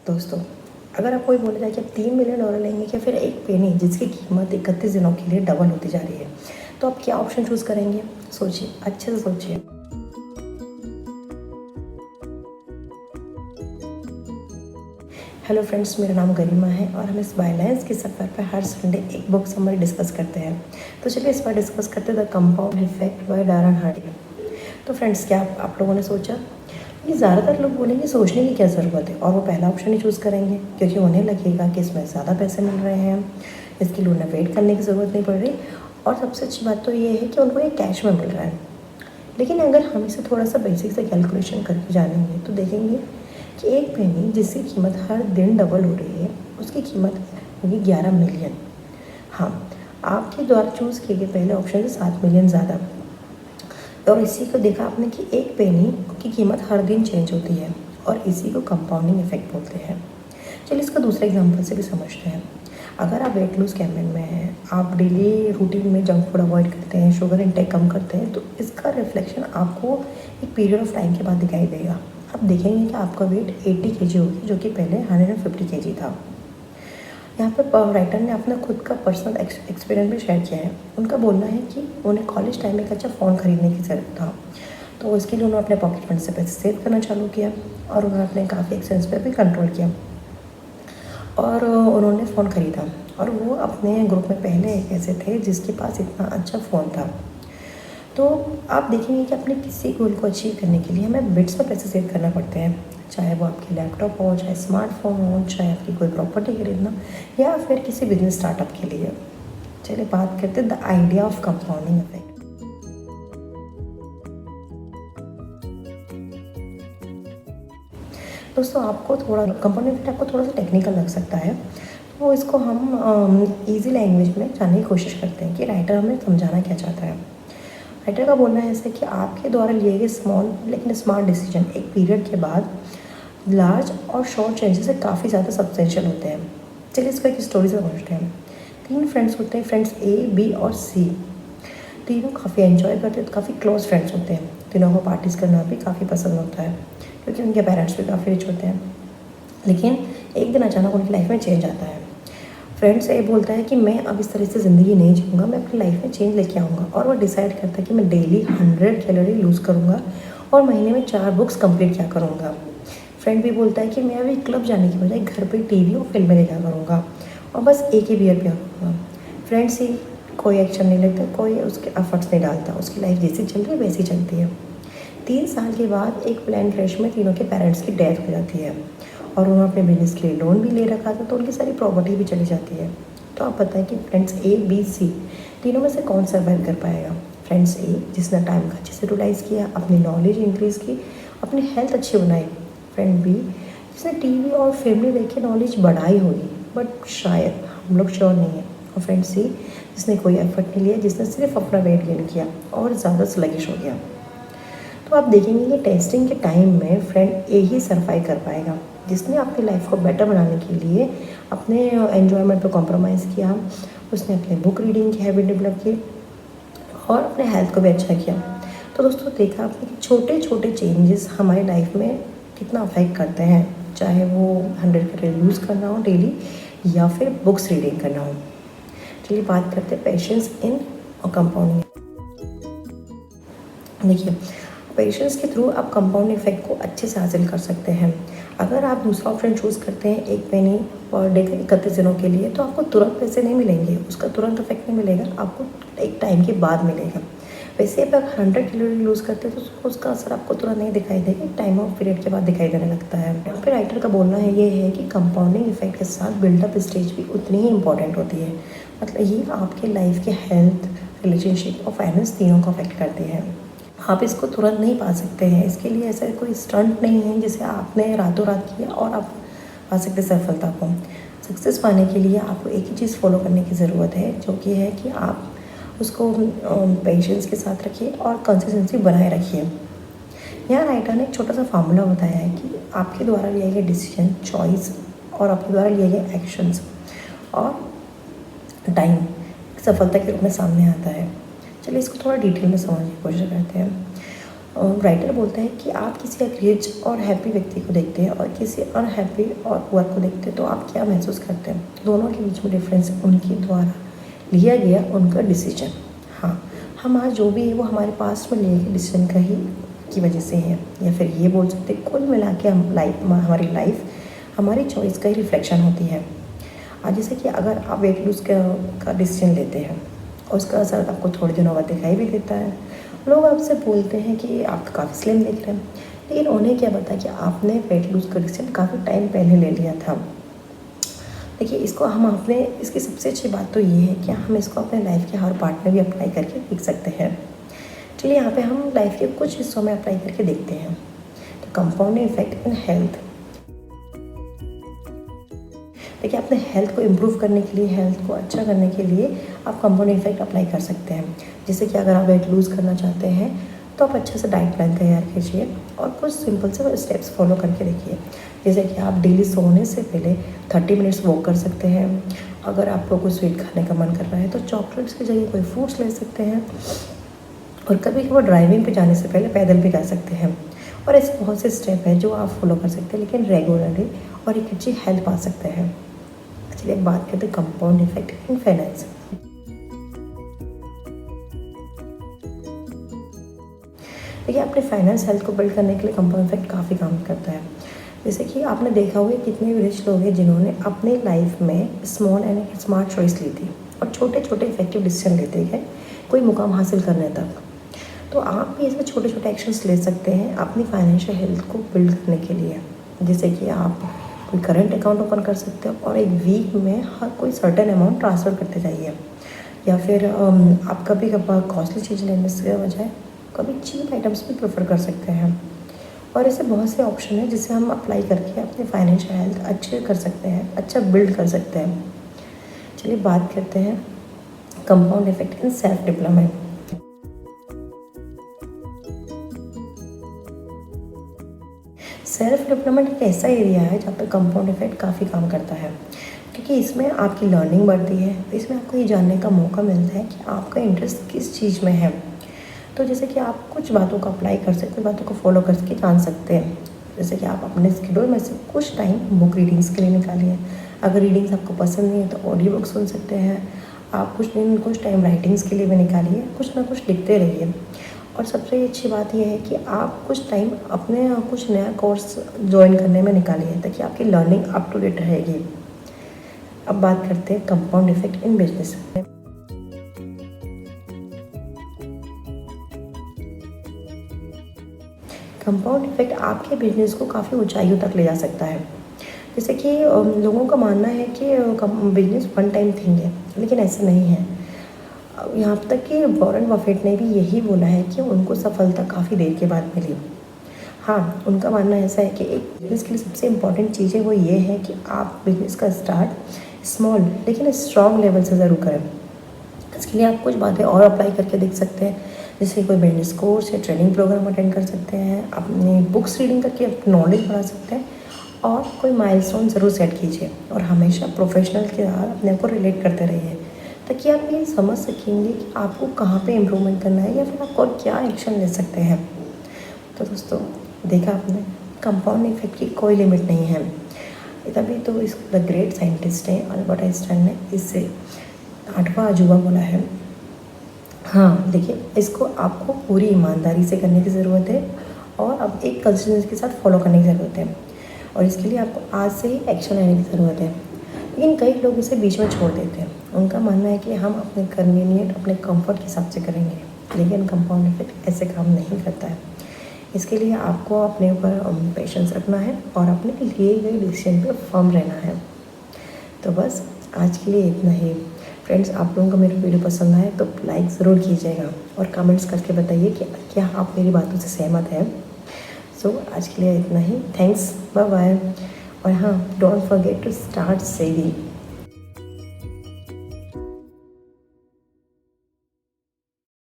दोस्तों, अगर आपको कोई बोला जाए कि आप $3 मिलियन लेंगे या फिर एक पेनी जिसकी कीमत 31 दिनों के लिए डबल होती जा रही है, तो आप क्या ऑप्शन चूज़ करेंगे? सोचिए, अच्छे से सोचिए। हेलो फ्रेंड्स, मेरा नाम गरिमा है और हम इस बायलाइंस के सफ़र पर हर संडे एक बुक समरी डिस्कस करते हैं। तो चलिए इस बार डिस्कस करते हैं the compound effect by Darren Hardy. तो फ्रेंड्स, क्या आप लोगों ने सोचा? ये ज़्यादातर लोग बोलेंगे सोचने की क्या ज़रूरत है, और वो पहला ऑप्शन ही चूज़ करेंगे क्योंकि उन्हें लगेगा कि इसमें ज़्यादा पैसे मिल रहे हैं, इसके लिए उन्हें वेट करने की ज़रूरत नहीं पड़ रही, और सबसे अच्छी बात तो ये है कि उनको ये कैश में मिल रहा है। लेकिन अगर हम इसे थोड़ा सा बेसिक से कैलकुलेशन करके जानेंगे तो देखेंगे कि एक पेनी जिसकी कीमत हर दिन डबल हो रही है, उसकी कीमत होगी 11 मिलियन। हाँ, आपके द्वारा चूज़ किए गए पहले ऑप्शन से 7 मिलियन ज़्यादा। और इसी को देखा आपने कि एक पेनी की कीमत हर दिन चेंज होती है, और इसी को कंपाउंडिंग इफेक्ट बोलते हैं। चलिए इसका दूसरा एग्जांपल से भी समझते हैं। अगर आप वेट लूज़ कैंपेन में हैं, आप डेली रूटीन में जंक फूड अवॉइड करते हैं, शुगर इंटेक कम करते हैं, तो इसका रिफ्लेक्शन आपको एक पीरियड ऑफ टाइम के बाद दिखाई देगा। आप देखेंगे कि आपका वेट 80 kg होगी, जो कि पहले 150 kg था। यहाँ पर राइटर ने अपना खुद का पर्सनल एक्सपीरियंस भी शेयर किया है। उनका बोलना है कि उन्हें कॉलेज टाइम में एक अच्छा फ़ोन खरीदने की ज़रूरत था, तो इसके लिए उन्होंने अपने पॉकेट फंड से पैसे सेव करना चालू किया, और उन्होंने अपने काफ़ी एक्सपेंस पर भी कंट्रोल किया, और उन्होंने फ़ोन ख़रीदा। और वो अपने ग्रुप में पहले एक ऐसे थे जिसके पास इतना अच्छा फ़ोन था। तो आप देखेंगे कि अपने किसी गोल को अचीव करने के लिए हमें बिट्स में पैसे सेव करना पड़ते हैं, चाहे वो आपकी लैपटॉप हो, चाहे स्मार्टफोन हो, चाहे आपकी कोई प्रॉपर्टी खरीदना, या फिर किसी बिजनेस स्टार्टअप के लिए। चलिए बात करते हैं the idea of compounding effect. दोस्तों, आपको थोड़ा कंपाउंडिंग इफेक्ट आपको थोड़ा सा टेक्निकल लग सकता है, तो इसको हम ईजी लैंग्वेज में जानने की कोशिश करते हैं कि राइटर हमें समझाना क्या चाहता है। राइटर का बोलना है ऐसा कि आपके द्वारा लिए गए स्मॉल लेकिन स्मार्ट डिसीजन एक पीरियड के बाद लार्ज और शॉर्ट चेंजेस से काफ़ी ज़्यादा सब्सटेंशियल होते हैं। चलिए इसको एक स्टोरी से समझते हैं। 3 फ्रेंड्स होते हैं, फ्रेंड्स ए, बी और सी। तीनों काफ़ी एंजॉय करते हैं, काफ़ी क्लोज फ्रेंड्स होते हैं। तीनों को पार्टीज़ करना भी काफ़ी पसंद होता है क्योंकि उनके पेरेंट्स भी काफ़ी रिच होते हैं। लेकिन एक दिन अचानक उनकी लाइफ में चेंज आता है। फ्रेंड्स ए बोलता है कि मैं अब इस तरह से ज़िंदगी नहीं जीऊँगा, मैं अपनी लाइफ में चेंज लेके आऊँगा, और वो डिसाइड करता है कि मैं डेली 100 कैलोरी लूज़ करूँगा और महीने में 4 बुक्स कंप्लीट किया करूँगा। फ्रेंड भी बोलता है कि मैं अभी क्लब जाने की बजाय घर पे टीवी और फिल्में देखा करूँगा और बस एक ही बियर पिया करूँगा। फ्रेंड सी कोई एक्शन नहीं लेता, कोई उसके एफर्ट्स नहीं डालता, उसकी लाइफ जैसी चल रही है वैसी चलती है। 3 साल के बाद एक प्लेन क्रैश में तीनों के पेरेंट्स की डेथ हो जाती है, और उन्होंने अपने बिजनेस के लिए लोन भी ले रखा था, तो उनकी सारी प्रॉपर्टी भी चली जाती है। तो आप बताएं कि फ्रेंड्स ए, बी, सी तीनों में से कौन सर्वाइव कर पाएगा? फ्रेंड्स ए जिसने टाइम का अच्छे से यूटिलाइज़ किया, अपनी नॉलेज इंक्रीज़ की, अपनी हेल्थ अच्छी बनाई। फ्रेंड बी जिसने टीवी और फिल्में देख के नॉलेज बढ़ाई होगी, बट शायद हम लोग श्योर नहीं है। और फ्रेंड सी जिसने कोई एफर्ट नहीं लिया, जिसने सिर्फ अपना वेट गेन किया और ज़्यादा स्लगिश हो गया। तो आप देखेंगे कि टेस्टिंग के टाइम में फ्रेंड ए ही सर्वाइव कर पाएगा, जिसने अपनी लाइफ को बेटर बनाने के लिए अपने एन्जॉयमेंट पर कॉम्प्रोमाइज़ किया, उसने अपने बुक रीडिंग की हैबिट डेवलप की और अपने हेल्थ को भी अच्छा किया। तो दोस्तों, देखा आपने कि छोटे छोटे चेंजेस हमारी लाइफ में कितना अफेक्ट करते हैं, चाहे वो 100 कैलोरी लूज़ करना हो डेली या फिर बुक्स रीडिंग करना हो। चलिए बात करते हैं पेशेंस इन कंपाउंडिंग। देखिए, पेशेंस के थ्रू आप कंपाउंड इफेक्ट को अच्छे से हासिल कर सकते हैं। अगर आप दूसरा ऑप्शन चूज़ करते हैं, एक पेनी पर डे का 31 दिनों के लिए, तो आपको तुरंत पैसे नहीं मिलेंगे, उसका तुरंत इफेक्ट नहीं मिलेगा, आपको एक टाइम के बाद मिलेगा। वैसे अगर 100 कैलोरी लूज़ करते हैं तो उसका असर आपको तुरंत नहीं दिखाई देगा, एक टाइम ऑफ पीरियड के बाद दिखाई देने लगता है। फिर राइटर का बोलना है ये है कि कंपाउंडिंग इफेक्ट के साथ बिल्डअप स्टेज भी उतनी ही इंपॉर्टेंट होती है। मतलब ये आपके लाइफ के हेल्थ, रिलेशनशिप और फाइनेंस तीनों को अफेक्ट करती है। आप इसको तुरंत नहीं पा सकते हैं, इसके लिए ऐसा कोई स्टंट नहीं है जिसे आपने रातों रात किया और आप पा सकते सफलता को। सक्सेस पाने के लिए आपको एक ही चीज़ फॉलो करने की ज़रूरत है, जो कि है कि आप उसको पेशेंस के साथ रखिए और कंसिस्टेंसी बनाए रखिए। यहाँ राइटर ने एक छोटा सा फार्मूला बताया है कि आपके द्वारा लिए गए डिसीजन, चॉइस और आपके द्वारा लिए गए एक्शंस और टाइम सफलता के रूप में सामने आता है। चलिए इसको थोड़ा डिटेल में समझने की कोशिश करते हैं। राइटर बोलता है कि आप किसी एक रिच और हैप्पी व्यक्ति को देखते हैं और किसी अनहैप्पी और पुअर को देखते हैं तो आप क्या महसूस करते हैं? दोनों के बीच में डिफरेंस उनके द्वारा लिया गया उनका डिसीजन। हाँ, हम आज जो भी है वो हमारे पास्ट में लिए गए डिसीजन का ही की वजह से है, या फिर ये बोल सकते हैं कुल मिला के हमारी लाइफ हमारी चॉइस का ही रिफ्लेक्शन होती है। आज जैसे कि अगर आप वेट लूज़ का डिसीजन लेते हैं और उसका असर आपको थोड़े दिनों बाद दिखाई भी देता है, लोग आपसे बोलते हैं कि आप तो काफ़ी स्लिम दिख रहे हैं, लेकिन उन्हें क्या पता कि आपने वेट लूज़ का डिसीजन काफ़ी टाइम पहले ले लिया था। देखिए, इसकी सबसे अच्छी बात तो ये है कि हम इसको अपने लाइफ के हर पार्ट में भी अप्लाई करके देख सकते हैं। चलिए यहाँ पे हम लाइफ के कुछ हिस्सों में अप्लाई करके देखते हैं। तो कंपाउंडिंग इफेक्ट इन हेल्थ। देखिए, अपने हेल्थ को इम्प्रूव करने के लिए, हेल्थ को अच्छा करने के लिए आप कंपाउंडिंग इफेक्ट अप्लाई कर सकते हैं। जैसे कि अगर आप वेट लूज़ करना चाहते हैं तो आप अच्छे से डाइट प्लान तैयार कीजिए और कुछ सिंपल से स्टेप्स फॉलो करके देखिए। जैसे कि आप डेली सोने से पहले 30 मिनट्स वॉक कर सकते हैं। अगर आपको कोई स्वीट खाने का मन कर रहा है तो चॉकलेट्स की जगह कोई फ्रूट्स ले सकते हैं। और कभी कभी ड्राइविंग पे जाने से पहले पैदल भी जा सकते हैं। और ऐसे बहुत से स्टेप हैं जो आप फॉलो कर सकते हैं, लेकिन रेगुलरली, और एक अच्छी हेल्थ पा सकते हैं। चलिए एक बात करते हैं कंपाउंड इफेक्ट इन फाइनेंस। देखिए, अपने फाइनेंस हेल्थ को बिल्ड करने के लिए कंपाउंड इफेक्ट काफ़ी काम करता है। जैसे कि आपने देखा होगा कितने रिच लोग हैं जिन्होंने अपने लाइफ में स्मॉल एंड स्मार्ट चॉइस ली थी और छोटे छोटे इफेक्टिव डिसीजन लेते गए कोई मुकाम हासिल करने तक। तो आप भी ऐसे छोटे छोटे एक्शंस ले सकते हैं अपनी फाइनेंशियल हेल्थ को बिल्ड करने के लिए। जैसे कि आप कोई करंट अकाउंट ओपन कर सकते हो और एक वीक में हर कोई सर्टेन अमाउंट ट्रांसफ़र करते जाइए। या फिर आप कभी कभार कॉस्टली चीज़ लेने से बजाय कभी चीप आइटम्स भी प्रेफर कर सकते हैं। और ऐसे बहुत से ऑप्शन हैं जिसे हम अप्लाई करके अपनी फाइनेंशियल हेल्थ अच्छे कर सकते हैं, अच्छा बिल्ड कर सकते हैं। चलिए बात करते हैं compound effect in self development. Self development एक ऐसा एरिया है जहाँ पे कंपाउंड इफेक्ट काफ़ी काम करता है, क्योंकि इसमें आपकी लर्निंग बढ़ती है। इसमें आपको ये जानने का मौका मिलता है कि आपका इंटरेस्ट किस चीज़ में है। तो जैसे कि आप कुछ बातों को अप्लाई कर सकते, कुछ बातों को फॉलो करके जान सकते हैं। जैसे कि आप अपने शेड्यूल में से कुछ टाइम बुक रीडिंग्स के लिए निकालिए। अगर रीडिंग्स आपको पसंद नहीं है तो ऑडियो बुक सुन सकते हैं। आप कुछ टाइम राइटिंग्स के लिए भी निकालिए, कुछ ना कुछ लिखते रहिए। और सबसे अच्छी बात यह है कि आप कुछ टाइम अपने कुछ नया कोर्स ज्वाइन करने में निकालिए, ताकि आपकी लर्निंग अप टू डेट रहेगी। अब बात करते हैं compound effect in business. Compound effect आपके बिजनेस को काफ़ी ऊंचाइयों तक ले जा सकता है। जैसे कि लोगों का मानना है कि बिजनेस वन टाइम थिंग है, लेकिन ऐसा नहीं है। यहाँ तक कि वॉरेन बफेट ने भी यही बोला है कि उनको सफलता काफ़ी देर के बाद मिली। हाँ, उनका मानना ऐसा है कि एक बिजनेस के लिए सबसे इम्पॉर्टेंट चीज़ है वो ये है कि आप बिजनेस का स्टार्ट स्मॉल लेकिन स्ट्रॉन्ग लेवल से ज़रूर करें। इसके लिए आप कुछ बातें और अप्लाई करके देख सकते हैं। जैसे कोई बिजनेस कोर्स या ट्रेनिंग प्रोग्राम अटेंड कर सकते हैं, अपनी बुक्स रीडिंग करके अपनी नॉलेज बढ़ा सकते हैं, और कोई माइलस्टोन ज़रूर सेट कीजिए। और हमेशा प्रोफेशनल के साथ अपने आप को रिलेट करते रहिए, ताकि आप ये समझ सकेंगे कि आपको कहाँ पे इम्प्रूवमेंट करना है या फिर आप और क्या एक्शन ले सकते हैं। तो दोस्तों, देखा आपने, कंपाउंड इफेक्ट की कोई लिमिट नहीं है। तभी तो इस द ग्रेट साइंटिस्ट हैं अल्बर्ट आइंस्टाइन ने इससे 8वां अजूबा बोला है। हाँ, देखिए, इसको आपको पूरी ईमानदारी से करने की ज़रूरत है और अब एक कंसिस्टेंसी के साथ फॉलो करने की ज़रूरत है। और इसके लिए आपको आज से ही एक्शन लेने की ज़रूरत है। लेकिन कई लोग इसे बीच में छोड़ देते हैं। उनका मानना है कि हम अपने कन्वीनियंट, अपने कंफर्ट के हिसाब से करेंगे, लेकिन कंपाउंड इफेक्ट ऐसे काम नहीं करता है। इसके लिए आपको अपने ऊपर पेशेंस रखना है और अपने लिए गए डिसीजन पे फर्म रहना है। तो बस आज के लिए इतना ही। फ्रेंड्स, आप लोगों को मेरी वीडियो पसंद आए तो लाइक ज़रूर कीजिएगा और कमेंट्स करके बताइए कि क्या आप मेरी बातों से सहमत हैं। सो आज के लिए इतना ही। Thanks, bye bye. और हाँ, don't forget to start saving.